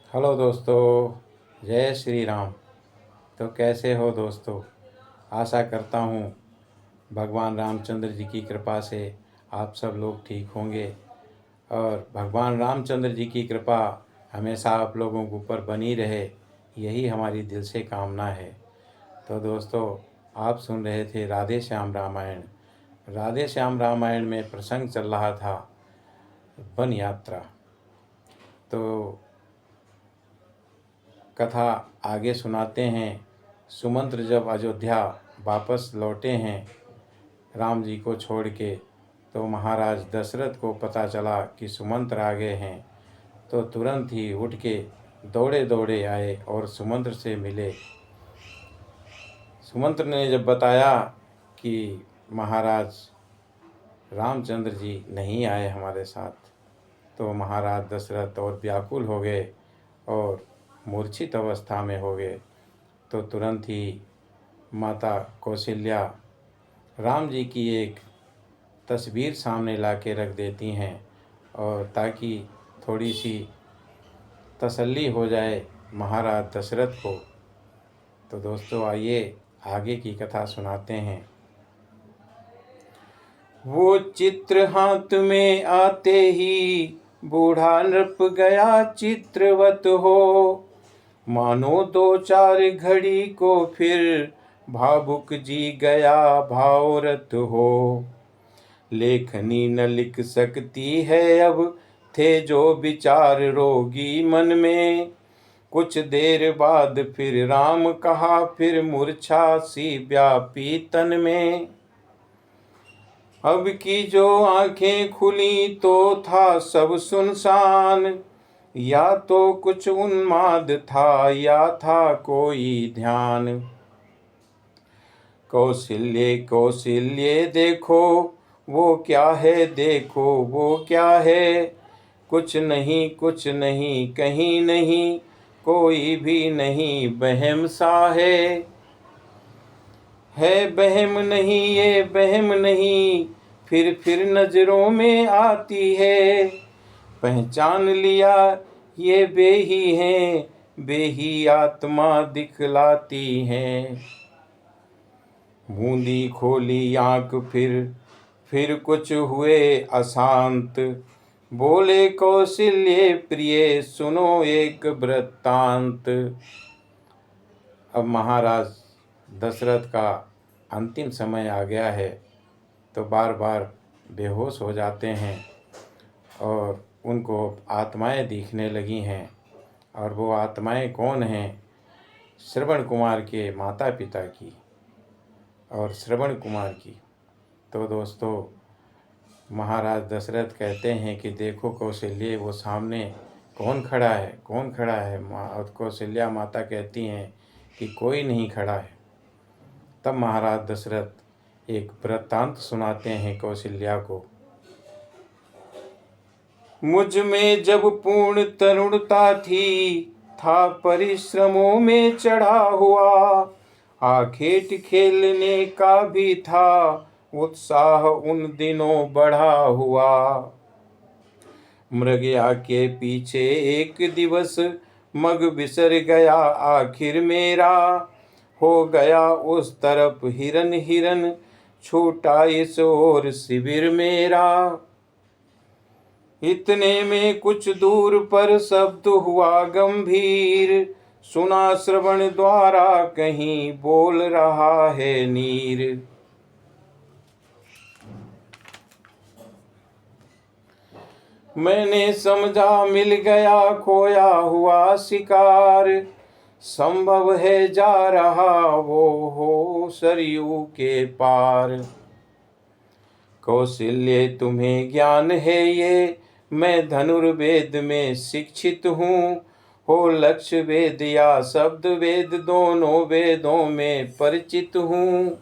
Hello दोस्तों, जय श्री राम। तो कैसे हो दोस्तों? आशा करता हूँ भगवान रामचंद्र जी की कृपा से आप सब लोग ठीक होंगे और भगवान रामचंद्र जी की कृपा हमेशा आप लोगों के ऊपर बनी रहे, यही हमारी दिल से कामना है। तो दोस्तों, आप सुन रहे थे राधे श्याम रामायण। राधे श्याम रामायण में प्रसंग चल रहा था वन यात्रा। तो कथा आगे सुनाते हैं। सुमंत्र जब अयोध्या वापस लौटे हैं राम जी को छोड़ के, तो महाराज दशरथ को पता चला कि सुमंत्र आ गए हैं। तो तुरंत ही उठ के दौड़े दौड़े आए और सुमंत्र से मिले। सुमंत्र ने जब बताया कि महाराज रामचंद्र जी नहीं आए हमारे साथ, तो महाराज दशरथ और व्याकुल हो गए और मूर्छित अवस्था में हो गए। तो तुरंत ही माता कौशल्या राम जी की एक तस्वीर सामने ला के रख देती हैं, और ताकि थोड़ी सी तसल्ली हो जाए महाराज दशरथ को। तो दोस्तों, आइए आगे की कथा सुनाते हैं। वो चित्र हाथ में आते ही बूढ़ा नृप गया चित्रवत हो, मानो दो चार घड़ी को फिर भावुक जी गया भावरत हो। लेखनी न लिख सकती है अब, थे जो विचार रोगी मन में। कुछ देर बाद फिर राम कहा, फिर मूर्छा सी व्यापी तन में। अब की जो आंखें खुली तो था सब सुनसान, या तो कुछ उन्माद था या था कोई ध्यान। कौशल्य कौशल्य देखो वो क्या है, देखो वो क्या है। कुछ नहीं कहीं नहीं, कोई भी नहीं बहम सा है बहम नहीं ये बहम नहीं, फिर नजरों में आती है। पहचान लिया ये बेही हैं, बेही आत्मा दिखलाती हैं। बूंदी खोली आंख फिर कुछ हुए अशांत। बोले कौशल्य प्रिय सुनो एक वृत्तांत। अब महाराज दशरथ का अंतिम समय आ गया है, तो बार बार बेहोश हो जाते हैं और उनको आत्माएं दिखने लगी हैं। और वो आत्माएं कौन हैं? श्रवण कुमार के माता पिता की और श्रवण कुमार की। तो दोस्तों, महाराज दशरथ कहते हैं कि देखो कौशल्य, वो सामने कौन खड़ा है, कौन खड़ा है। और कौशल्या माता कहती हैं कि कोई नहीं खड़ा है। तब महाराज दशरथ एक वृत्तांत सुनाते हैं कौशल्या को। मुझ में जब पूर्ण तरुणता थी, था परिश्रमों में चढ़ा हुआ। आखेट खेलने का भी था, उत्साह उन दिनों बढ़ा हुआ। मृगया के पीछे एक दिवस मग बिसर गया आखिर मेरा। हो गया उस तरफ हिरन हिरन, छूटा इस ओर शिविर मेरा। इतने में कुछ दूर पर शब्द हुआ गंभीर, सुना श्रवण द्वारा कहीं बोल रहा है नीर। मैंने समझा मिल गया खोया हुआ शिकार, संभव है जा रहा वो हो सरयू के पार। कौशल्य तुम्हें ज्ञान है ये, मैं धनुर्वेद में शिक्षित हूँ। हो लक्ष्य वेद या शब्द वेद, दोनों वेदों में परिचित हूँ।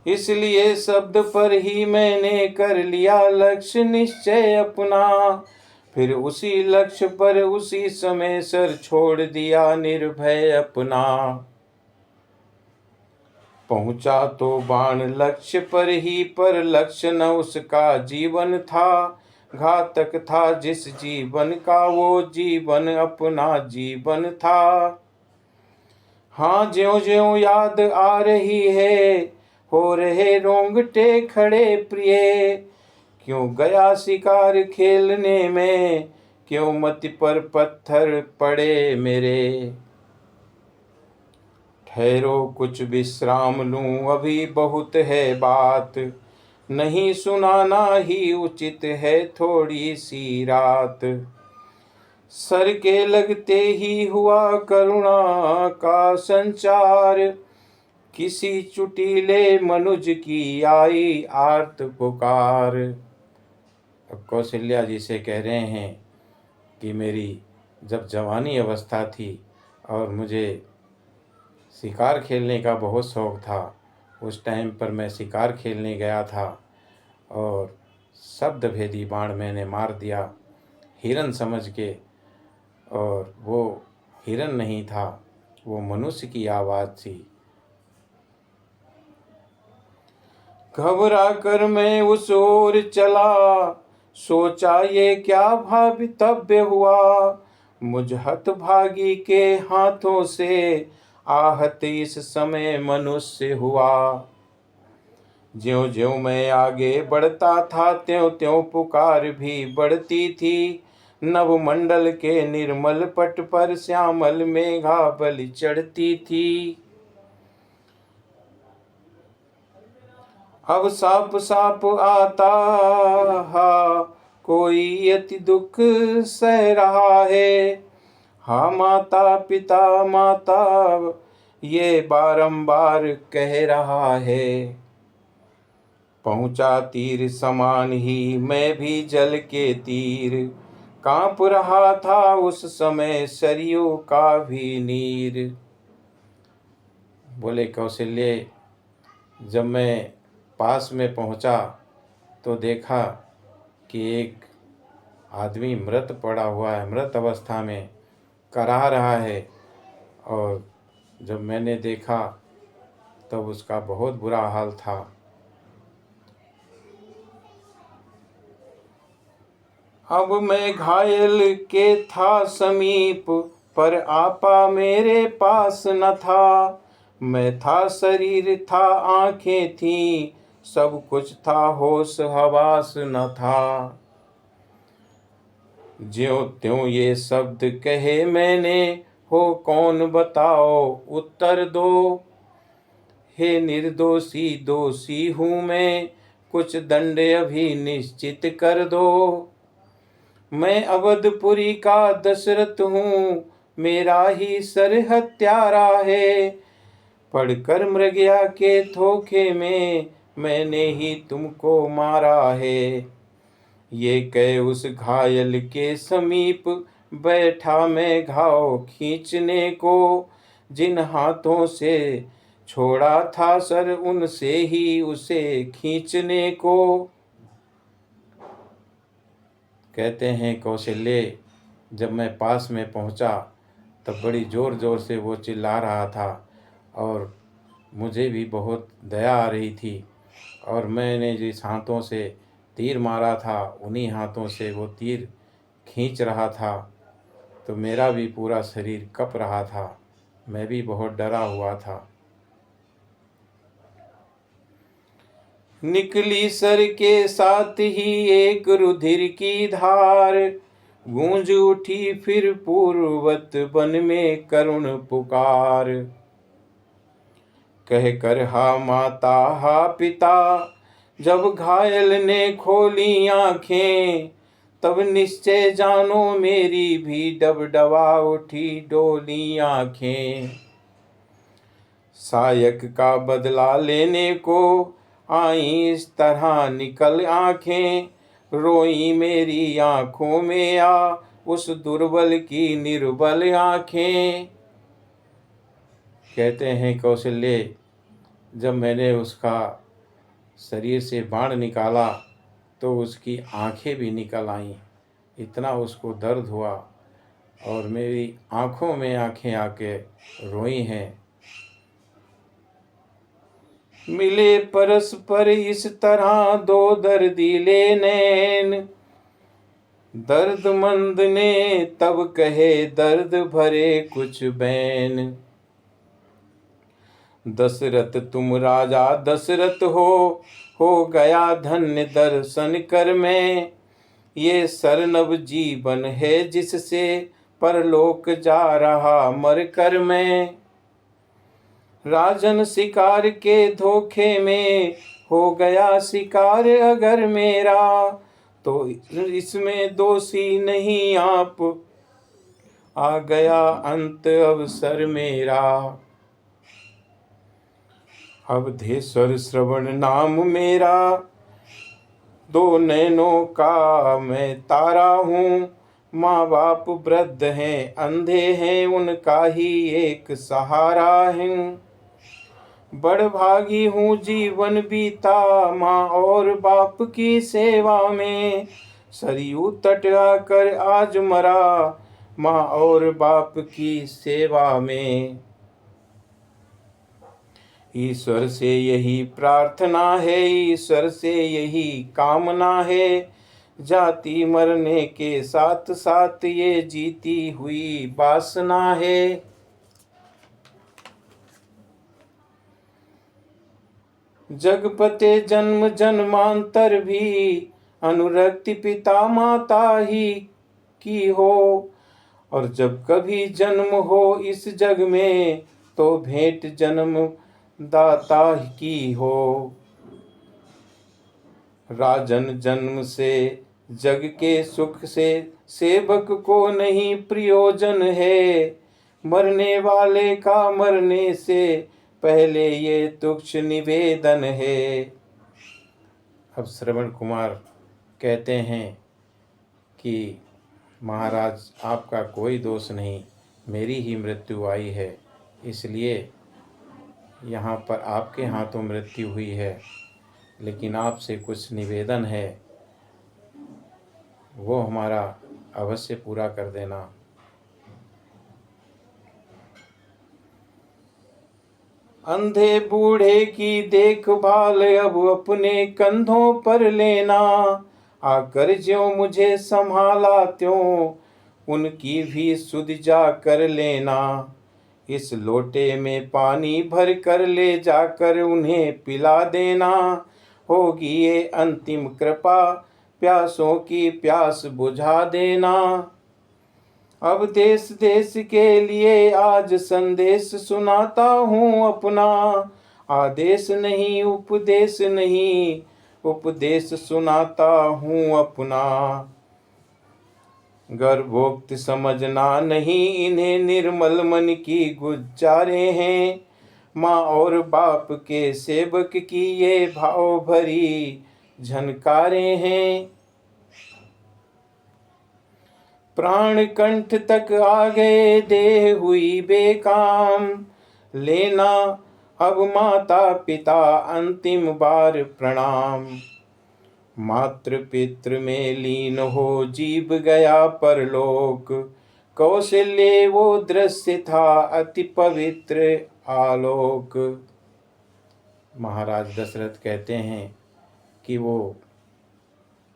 इसलिए शब्द पर ही मैंने कर लिया लक्ष्य निश्चय अपना। फिर उसी लक्ष्य पर उसी समय सर छोड़ दिया निर्भय अपना। पहुंचा तो बाण लक्ष्य पर ही, पर लक्ष्य न उसका जीवन था। घातक था जिस जीवन का वो जीवन अपना जीवन था। हाँ, ज्यों ज्यों याद आ रही है हो रहे रोंगटे खड़े प्रिय। क्यों गया शिकार खेलने में, क्यों मति पर पत्थर पड़े मेरे। ठहरो कुछ विश्राम लूं, अभी बहुत है बात, नहीं सुनाना ही उचित है थोड़ी सी रात। सर के लगते ही हुआ करुणा का संचार, किसी चुटीले मनुज की आई आर्त पुकार। अब कौशल्या जी से कह रहे हैं कि मेरी जब जवानी अवस्था थी और मुझे शिकार खेलने का बहुत शौक़ था, उस टाइम पर मैं शिकार खेलने गया था और शब्द भेदी बाण मैंने मार दिया हिरन समझ के, और वो हिरन नहीं था, वो मनुष्य की आवाज़ थी। घबरा कर मैं उस ओर चला, सोचा ये क्या भावितव्य हुआ। मुझ हतभागी के हाथों से आहत इस समय मनुष्य हुआ। ज्यों ज्यों मैं आगे बढ़ता था त्यों त्यों पुकार भी बढ़ती थी। नवमंडल के निर्मल पट पर श्यामल मेघाबली चढ़ती थी। अब साप साप आता हा, कोई अति दुख सह रहा है। हाँ माता पिता माता ये बारंबार कह रहा है। पहुंचा तीर समान ही मैं भी जल के तीर, कांप रहा था उस समय सरयू का भी नीर। बोले कौशल्य, जब मैं पास में पहुंचा तो देखा कि एक आदमी मृत पड़ा हुआ है, मृत अवस्था में कराह रहा है। और जब मैंने देखा तब उसका बहुत बुरा हाल था। अब मैं घायल के था समीप, पर आपा मेरे पास न था। मैं था शरीर था आँखें थीं, सब कुछ था होश हवास न था। ज्यों त्यों ये शब्द कहे मैंने, हो कौन बताओ उत्तर दो। हे निर्दोषी दोषी हूँ मैं, कुछ दंड अभी निश्चित कर दो। मैं अवधपुरी का दशरथ हूँ, मेरा ही सर हत्यारा है। पढ़कर मृगया के धोखे में मैंने ही तुमको मारा है। ये कह उस घायल के समीप बैठा मैं घाव खींचने को। जिन हाथों से छोड़ा था सर उनसे ही उसे खींचने को। कहते हैं कौशल्य, जब मैं पास में पहुंचा तब बड़ी ज़ोर ज़ोर से वो चिल्ला रहा था और मुझे भी बहुत दया आ रही थी। और मैंने जिस हाथों से तीर मारा था उन्हीं हाथों से वो तीर खींच रहा था, तो मेरा भी पूरा शरीर कँप रहा था, मैं भी बहुत डरा हुआ था। निकली सर के साथ ही एक रुधिर की धार, गूंज उठी फिर पूर्वत वन में करुण पुकार। कह कर हा माता हा पिता, जब घायल ने खोली आंखें, तब निश्चय जानो मेरी भी डबडबा उठी डोली आंखें। सायक का बदला लेने को आई इस तरह निकल आंखें, रोई मेरी आंखों में आ उस दुर्बल की निर्बल आंखें। कहते हैं कौशल्य, जब मैंने उसका शरीर से बाण निकाला तो उसकी आंखें भी निकल आईं, इतना उसको दर्द हुआ और मेरी आंखों में आंखें आके रोई हैं। मिले परस्पर इस तरह दो दर्दीले नैन, दर्दमंद ने तब कहे दर्द भरे कुछ बैन। दशरथ तुम राजा दशरथ हो गया धन्य दर्शन कर में। ये सरनव जीवन है जिससे परलोक जा रहा मर कर में। राजन शिकार के धोखे में हो गया शिकार अगर मेरा, तो इसमें दोषी नहीं आप, आ गया अंत अवसर मेरा। अवधेश्वर श्रवण नाम मेरा, दो नैनों का मैं तारा हूँ। माँ बाप वृद्ध हैं अंधे हैं, उनका ही एक सहारा है। बड़ भागी हूँ जीवन बीता माँ और बाप की सेवा में। सरयू तट आकर आज मरा माँ और बाप की सेवा में। ईश्वर से यही प्रार्थना है, ईश्वर से यही कामना है। जाति मरने के साथ साथ ये जीती हुई वासना है। जगपते जन्म जन्मांतर भी अनुरक्ति पिता माता ही की हो। और जब कभी जन्म हो इस जग में, तो भेंट जन्म दाता की हो। राजन जन्म से जग के सुख से सेवक को नहीं प्रयोजन है। मरने वाले का मरने से पहले ये तुच्छ निवेदन है। अब श्रवण कुमार कहते हैं कि महाराज आपका कोई दोष नहीं, मेरी ही मृत्यु आई है, इसलिए यहाँ पर आपके हाथों मृत्यु हुई है। लेकिन आपसे कुछ निवेदन है, वो हमारा अवश्य पूरा कर देना। अंधे बूढ़े की देखभाल अब अपने कंधों पर लेना। आकर ज्यों मुझे संभाला त्यों उनकी भी सुध जा कर लेना। इस लोटे में पानी भर कर ले जाकर उन्हें पिला देना। होगी ये अंतिम कृपा, प्यासों की प्यास बुझा देना। अब देश देश के लिए आज संदेश सुनाता हूँ अपना। आदेश नहीं उपदेश नहीं, उपदेश सुनाता हूँ अपना। गर्भोक्त समझना नहीं, इन्हें निर्मल मन की गुजारे हैं। माँ और बाप के सेवक की ये भाव भरी झनकारे हैं। प्राण कंठ तक आ गए देह हुई बेकाम। लेना अब माता पिता अंतिम बार प्रणाम। मातृ पितृ में लीन हो जीव गया परलोक। कौशल्य वो दृश्य था अति पवित्र आलोक। महाराज दशरथ कहते हैं कि वो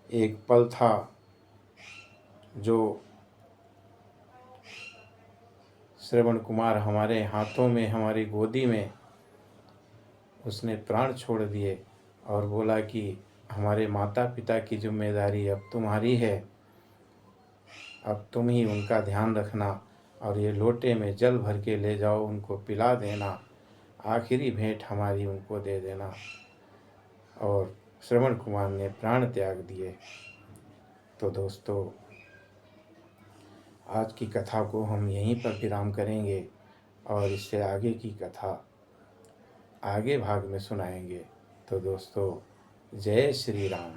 एक पल था जो श्रवण कुमार हमारे हाथों में, हमारी गोदी में उसने प्राण छोड़ दिए और बोला कि हमारे माता पिता की जिम्मेदारी अब तुम्हारी है। अब तुम ही उनका ध्यान रखना और ये लोटे में जल भर के ले जाओ, उनको पिला देना। आखिरी भेंट हमारी उनको दे देना। और श्रवण कुमार ने प्राण त्याग दिए। तो दोस्तों, आज की कथा को हम यहीं पर विराम करेंगे और इससे आगे की कथा आगे भाग में सुनाएंगे। तो दोस्तों, जय श्री राम।